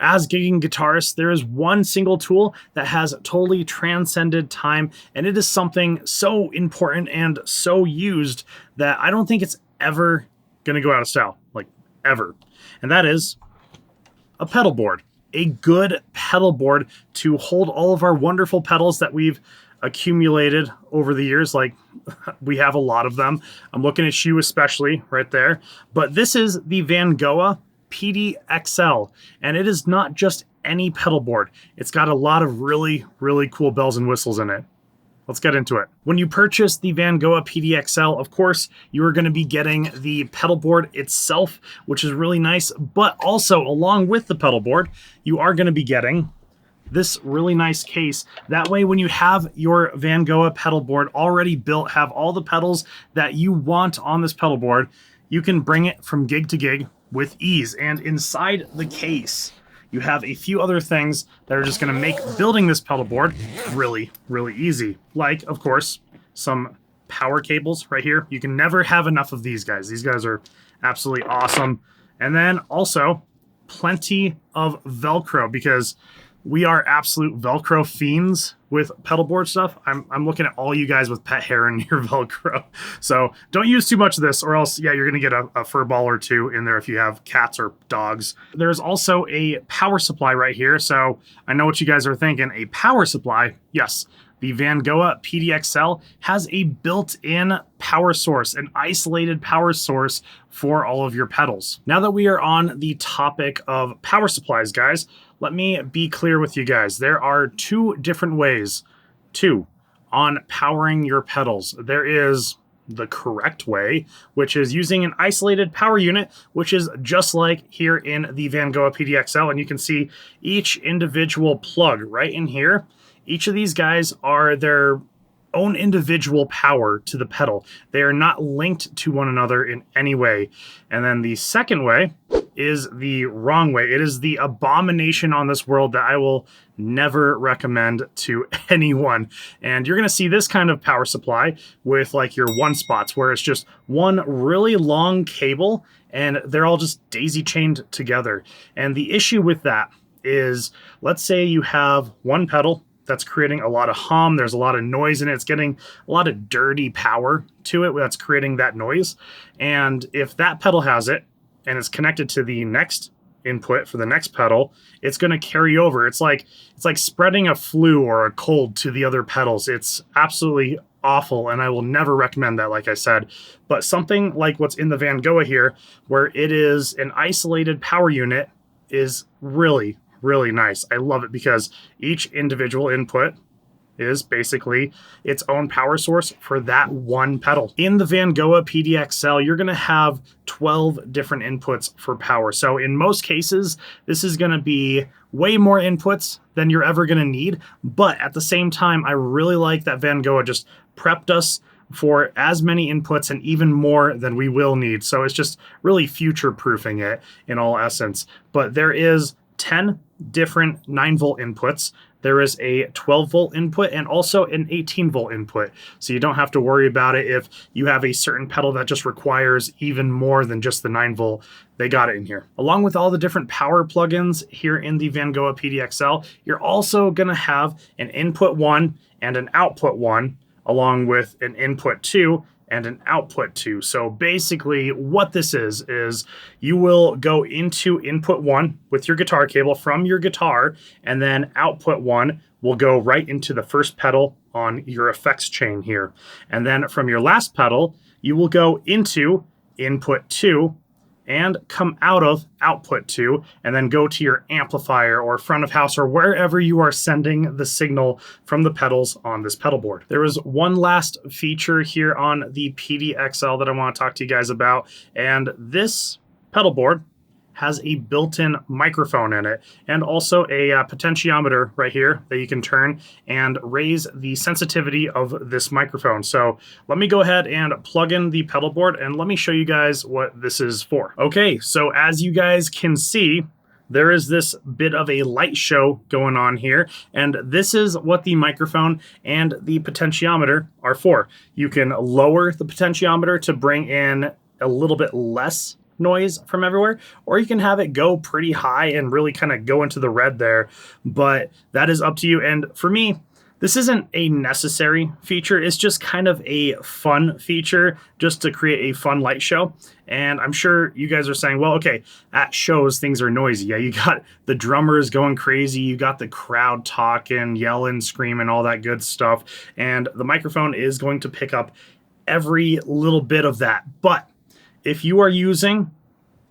As gigging guitarists, there is one single tool that has totally transcended time, and it is something so important and so used that I don't think it's ever gonna go out of style, like ever. And that is a pedal board. A good pedal board to hold all of our wonderful pedals that we've accumulated over the years. Like, we have a lot of them. I'm looking at you especially right there. But this is the Vangoa PD-XL, and it is not just any pedal board. It's got a lot of really, really cool bells and whistles in it. Let's get into it. When you purchase the Vangoa PD-XL, of course, you are going to be getting the pedal board itself, which is really nice, but also along with the pedal board, you are going to be getting this really nice case. That way, when you have your Vangoa pedal board already built, have all the pedals that you want on this pedal board, you can bring it from gig to gig with ease. And inside the case, you have a few other things that are just gonna make building this pedal board really, really easy. Like, of course, some power cables right here. You can never have enough of these guys. These guys are absolutely awesome. And then also plenty of Velcro, because we are absolute Velcro fiends with pedal board stuff. I'm looking at all you guys with pet hair in your Velcro. So don't use too much of this, or else, yeah, you're gonna get a fur ball or two in there if you have cats or dogs. There's also a power supply right here. So I know what you guys are thinking, a power supply. Yes, the Vangoa PD-XL has a built-in power source, an isolated power source for all of your pedals. Now that we are on the topic of power supplies, guys, let me be clear with you guys. There are two different ways on powering your pedals. There is the correct way, which is using an isolated power unit, which is just like here in the Vangoa PD-XL. And you can see each individual plug right in here. Each of these guys are their own individual power to the pedal. They are not linked to one another in any way. And then the second way is the wrong way. It is the abomination on this world that I will never recommend to anyone. And you're gonna see this kind of power supply with like your one spots, where it's just one really long cable and they're all just daisy chained together. And the issue with that is, let's say you have one pedal that's creating a lot of hum, there's a lot of noise in it, it's getting a lot of dirty power to it that's creating that noise. And if that pedal has it and it's connected to the next input for the next pedal, it's going to carry over. It's like spreading a flu or a cold to the other pedals. It's absolutely awful, and I will never recommend that, like I said. But something like what's in the Vangoa here, where it is an isolated power unit, is really, really nice. I love it because each individual input is basically its own power source for that one pedal. In the Vangoa PD-XL, you're gonna have 12 different inputs for power. So in most cases, this is gonna be way more inputs than you're ever gonna need. But at the same time, I really like that Vangoa just prepped us for as many inputs and even more than we will need. So it's just really future-proofing it in all essence. But there is 10 different 9-volt inputs. There is a 12-volt input and also an 18-volt input. So you don't have to worry about it if you have a certain pedal that just requires even more than just the 9-volt. They got it in here. Along with all the different power plugins here in the Vangoa PD-XL, you're also going to have an input 1 and an output 1, along with an input 2 and an output 2. So basically what this is you will go into input 1 with your guitar cable from your guitar, and then output 1 will go right into the first pedal on your effects chain here. And then from your last pedal, you will go into input 2 and come out of output 2, and then go to your amplifier or front of house or wherever you are sending the signal from the pedals on this pedal board. There is one last feature here on the PD-XL that I want to talk to you guys about, and this pedal board has a built-in microphone in it, and also a potentiometer right here that you can turn and raise the sensitivity of this microphone. So let me go ahead and plug in the pedal board and let me show you guys what this is for. Okay, so as you guys can see, there is this bit of a light show going on here, and this is what the microphone and the potentiometer are for. You can lower the potentiometer to bring in a little bit less noise from everywhere, or you can have it go pretty high and really kind of go into the red there, but that is up to you. And for me, this isn't a necessary feature. It's just kind of a fun feature just to create a fun light show. And I'm sure you guys are saying, well, okay, at shows, things are noisy. Yeah, you got the drummers going crazy. You got the crowd talking, yelling, screaming, all that good stuff. And the microphone is going to pick up every little bit of that. But if you are using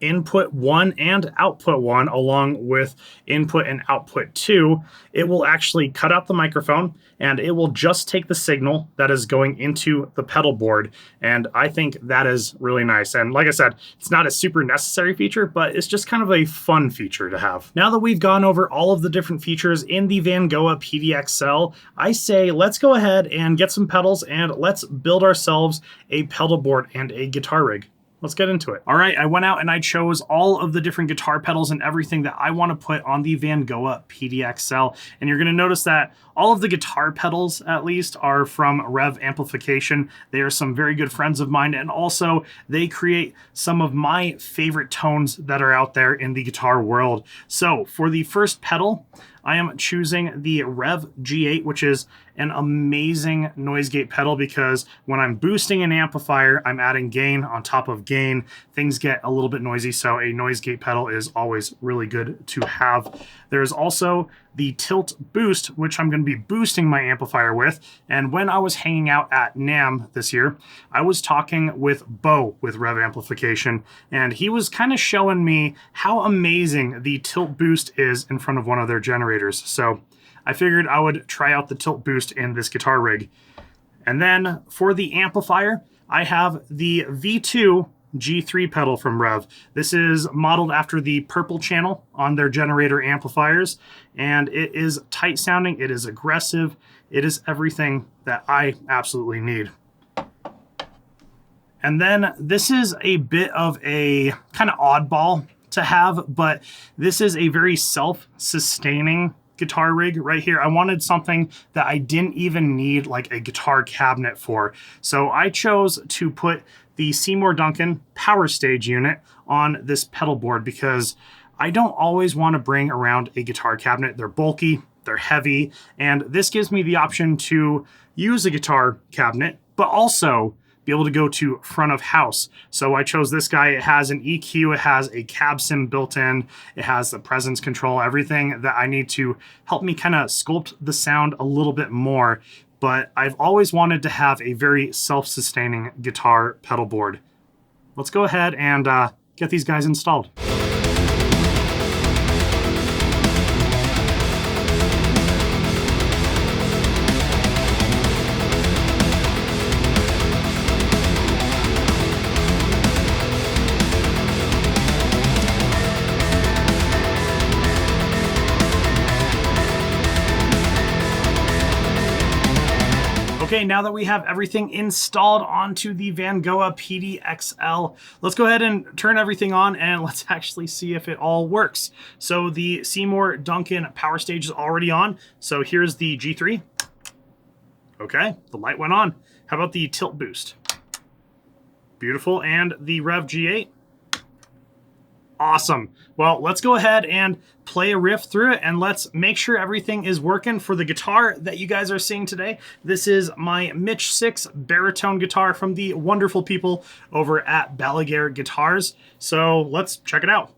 input 1 and output 1 along with input and output 2, it will actually cut out the microphone and it will just take the signal that is going into the pedal board. And I think that is really nice. And like I said, it's not a super necessary feature, but it's just kind of a fun feature to have. Now that we've gone over all of the different features in the Vangoa PDXL, I say let's go ahead and get some pedals and let's build ourselves a pedal board and a guitar rig. Let's get into it. All right, I went out and I chose all of the different guitar pedals and everything that I want to put on the Vangoa PDXL. And you're going to notice that all of the guitar pedals, at least, are from Rev Amplification. They are some very good friends of mine, and also they create some of my favorite tones that are out there in the guitar world. So for the first pedal, I am choosing the Rev G8, which is an amazing noise gate pedal because when I'm boosting an amplifier, I'm adding gain on top of gain. Things get a little bit noisy, so a noise gate pedal is always really good to have. There's also the Tilt Boost, which I'm going to be boosting my amplifier with. And when I was hanging out at NAMM this year, I was talking with Bo with Rev Amplification, and he was kind of showing me how amazing the Tilt Boost is in front of one of their generators. So I figured I would try out the Tilt Boost in this guitar rig. And then for the amplifier, I have the V2 G3 pedal from Rev. This is modeled after the purple channel on their generator amplifiers, and it is tight sounding, it is aggressive, it is everything that I absolutely need. And then this is a bit of a kind of oddball to have, but this is a very self-sustaining guitar rig right here. I wanted something that I didn't even need like a guitar cabinet for. So I chose to put the Seymour Duncan Power Stage unit on this pedal board because I don't always want to bring around a guitar cabinet. They're bulky, they're heavy, and this gives me the option to use a guitar cabinet, but also be able to go to front of house. So I chose this guy. It has an EQ, it has a cab sim built in, it has the presence control, everything that I need to help me kind of sculpt the sound a little bit more. But I've always wanted to have a very self-sustaining guitar pedal board. Let's go ahead and get these guys installed. Okay, now that we have everything installed onto the Vangoa PD-XL, let's go ahead and turn everything on and let's actually see if it all works. So the Seymour Duncan Power Stage is already on. So here's the G3. Okay, the light went on. How about the Tilt Boost? Beautiful. And the Rev G8? Awesome. Well, let's go ahead and play a riff through it and let's make sure everything is working for the guitar that you guys are seeing today. This is my Mitch 6 baritone guitar from the wonderful people over at Balaguer Guitars. So let's check it out.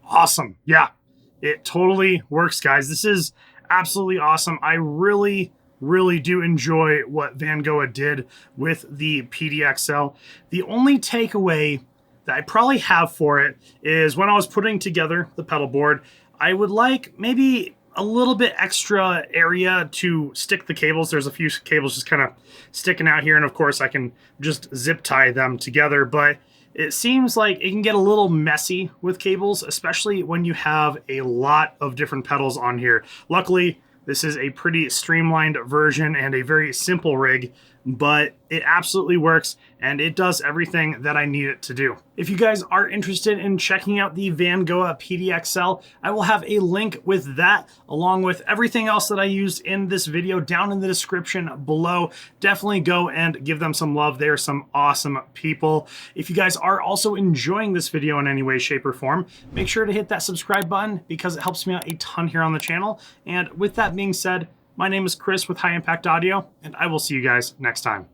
Awesome. Yeah, it totally works, guys. This is absolutely awesome. I really do enjoy what Vangoa did with the PDXL. The only takeaway that I probably have for it is when I was putting together the pedal board, I would like maybe a little bit extra area to stick the cables. There's a few cables just kind of sticking out here, and of course I can just zip tie them together, but It seems like it can get a little messy with cables, especially when you have a lot of different pedals on here. Luckily, this is a pretty streamlined version and a very simple rig, but it absolutely works and it does everything that I need it to do. If you guys are interested in checking out the Vangoa PD-XL, I will have a link with that along with everything else that I used in this video down in the description below. Definitely go and give them some love. They are some awesome people. If you guys are also enjoying this video in any way, shape, or form, make sure to hit that subscribe button because it helps me out a ton here on the channel. And with that being said, my name is Chris with High Impact Audio, and I will see you guys next time.